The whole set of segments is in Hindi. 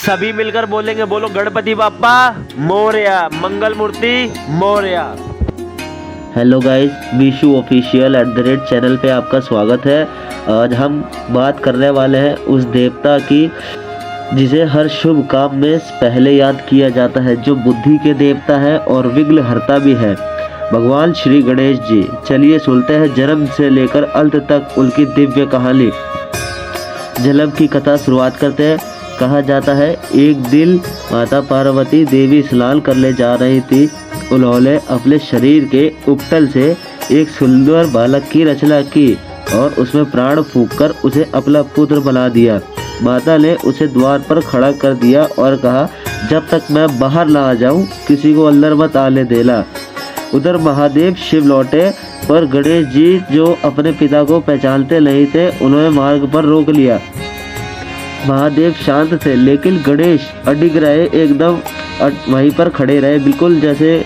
सभी मिलकर बोलेंगे, बोलो Ganpati Bappa Morya, Mangal Murti Morya. Hello guys, Vishu official @channel पे आपका स्वागत है। आज हम बात करने वाले हैं उस देवता की जिसे हर शुभ काम में पहले याद किया जाता है, जो बुद्धि के देवता है और विघ्न हरता भी है, भगवान श्री गणेश जी। चलिए सुनते हैं जन्म से लेकर अंत तक उनकी दिव्य कहानी। जन्म की कथा शुरुआत करते हैं। कहा जाता है एक दिन माता पार्वती देवी स्नान करने जा रही थी। उन्होंने अपने शरीर के उपटल से एक सुंदर बालक की रचना की और उसमें प्राण फूंककर उसे अपना पुत्र बना दिया। माता ने उसे द्वार पर खड़ा कर दिया और कहा, जब तक मैं बाहर ना आ जाऊं किसी को अंदर मत आने देना। उधर महादेव शिव लौटे पर गणेश जी, जो अपने पिता को पहचानते नहीं थे, उन्होंने मार्ग पर रोक लिया। महादेव शांत थे, लेकिन गणेश अडिग रहे, एकदम वहीं पर खड़े रहे, बिल्कुल जैसे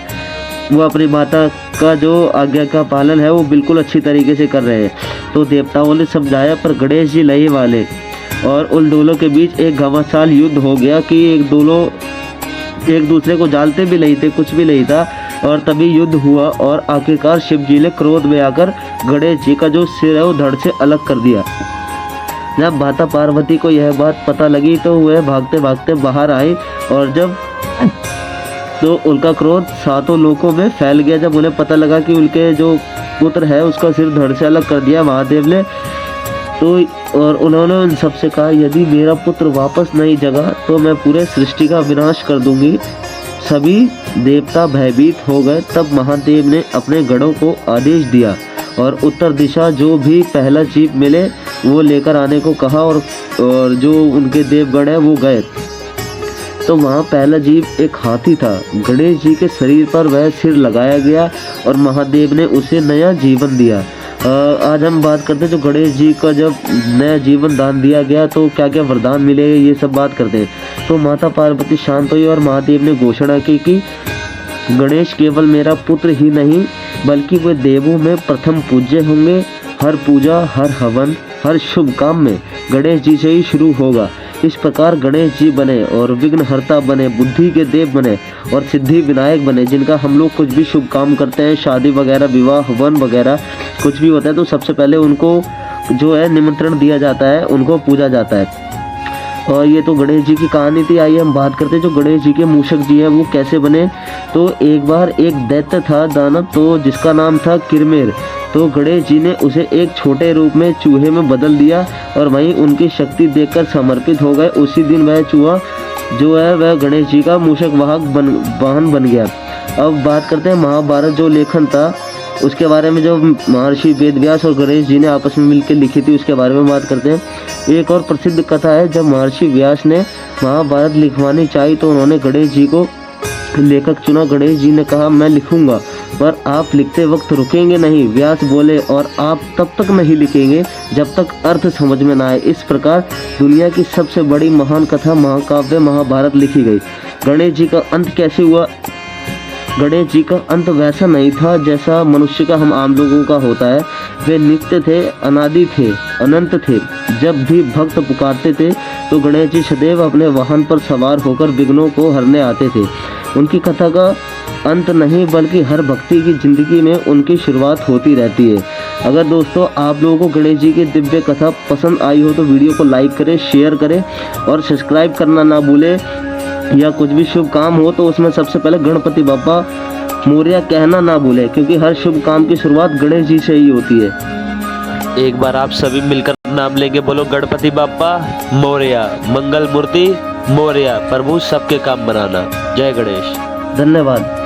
वो अपनी माता का जो आज्ञा का पालन है वो बिल्कुल अच्छी तरीके से कर रहे हैं। तो देवताओं ने समझाया पर गणेश जी नहीं वाले, और उन दोनों के बीच एक घमासान युद्ध हो गया कि दोनों एक दूसरे को जानते भी नहीं थे, कुछ भी नहीं था। और तभी युद्ध हुआ और आखिरकार शिव जी ने क्रोध में आकर गणेश जी का जो सिर है वो धड़ से अलग कर दिया। जब माता पार्वती को यह बात पता लगी तो वह भागते भागते बाहर आई, और जब तो उनका क्रोध सातों लोकों में फैल गया। जब उन्हें पता लगा कि उनके जो पुत्र है उसका सिर धड़ से अलग कर दिया महादेव ने, तो और उन्होंने उन सबसे कहा, यदि मेरा पुत्र वापस नहीं जगा तो मैं पूरे सृष्टि का विनाश कर दूंगी। सभी देवता भयभीत हो गए। तब महादेव ने अपने गणों को आदेश दिया और उत्तर दिशा जो भी पहला जीव मिले वो लेकर आने को कहा, और जो उनके देवगण है वो गए। तो वहाँ पहला जीव एक हाथी था। गणेश जी के शरीर पर वह सिर लगाया गया और महादेव ने उसे नया जीवन दिया। आज हम बात करते हैं जो गणेश जी का जब नया जीवन दान दिया गया तो क्या क्या वरदान मिले, ये सब बात करते हैं। तो माता पार्वती शांत हुई और महादेव ने घोषणा की कि गणेश केवल मेरा पुत्र ही नहीं बल्कि वे देवों में प्रथम पूज्य होंगे। हर पूजा, हर हवन, हर शुभ काम में गणेश जी से ही शुरू होगा। इस प्रकार गणेश जी बने और विघ्नहर्ता बने, बुद्धि के देव बने और सिद्धि विनायक बने, जिनका हम लोग कुछ भी शुभ काम करते हैं, शादी वगैरह, विवाह, हवन वगैरह कुछ भी होता है तो सबसे पहले उनको जो है निमंत्रण दिया जाता है, उनको पूजा जाता है। और ये तो गणेश जी की कहानी थी। आइए हम बात करते हैं जो गणेश जी के मूषक जी हैं वो कैसे बने। तो एक बार एक दैत्य था दानव, तो जिसका नाम था किरमेर। तो गणेश जी ने उसे एक छोटे रूप में चूहे में बदल दिया और वहीं उनकी शक्ति देखकर समर्पित हो गए। उसी दिन वह चूहा जो है वह गणेश जी का मूषक वाहन बन गया। अब बात करते हैं महाभारत जो लेखन था उसके बारे में, जो महर्षि वेदव्यास और गणेश जी ने आपस में मिलकर लिखी थी उसके बारे में बात करते हैं। एक और प्रसिद्ध कथा है, जब महर्षि व्यास ने महाभारत लिखवानी चाहिए तो उन्होंने गणेश जी को लेखक चुना। गणेश जी ने कहा, मैं लिखूंगा पर आप लिखते वक्त रुकेंगे नहीं। व्यास बोले, और आप तब तक नहीं लिखेंगे जब तक अर्थ समझ में ना आए। इस प्रकार दुनिया की सबसे बड़ी महान कथा महाकाव्य महाभारत लिखी गई। गणेश जी का अंत कैसे हुआ? गणेश जी का अंत वैसा नहीं था जैसा मनुष्य का, हम आम लोगों का होता है। वे नित्य थे, अनादि थे, अनंत थे। जब भी भक्त पुकारते थे तो गणेश जी सदैव अपने वाहन पर सवार होकर विघ्नों को हरने आते थे। उनकी कथा का अंत नहीं बल्कि हर भक्ति की जिंदगी में उनकी शुरुआत होती रहती है। अगर दोस्तों आप लोगों को गणेश जी की दिव्य कथा पसंद आई हो तो वीडियो को लाइक करें, शेयर करें और सब्सक्राइब करना ना भूलें। या कुछ भी शुभ काम हो तो उसमें सबसे पहले गणपति बाप्पा मोरया कहना ना भूलें, क्योंकि हर शुभ काम की शुरुआत गणेश जी से ही होती है। एक बार आप सभी मिलकर नाम लेंगे, बोलो गणपति बाप्पा मोरया, मंगल मूर्ति मोरया, प्रभु सबके काम बनाना। जय गणेश। धन्यवाद।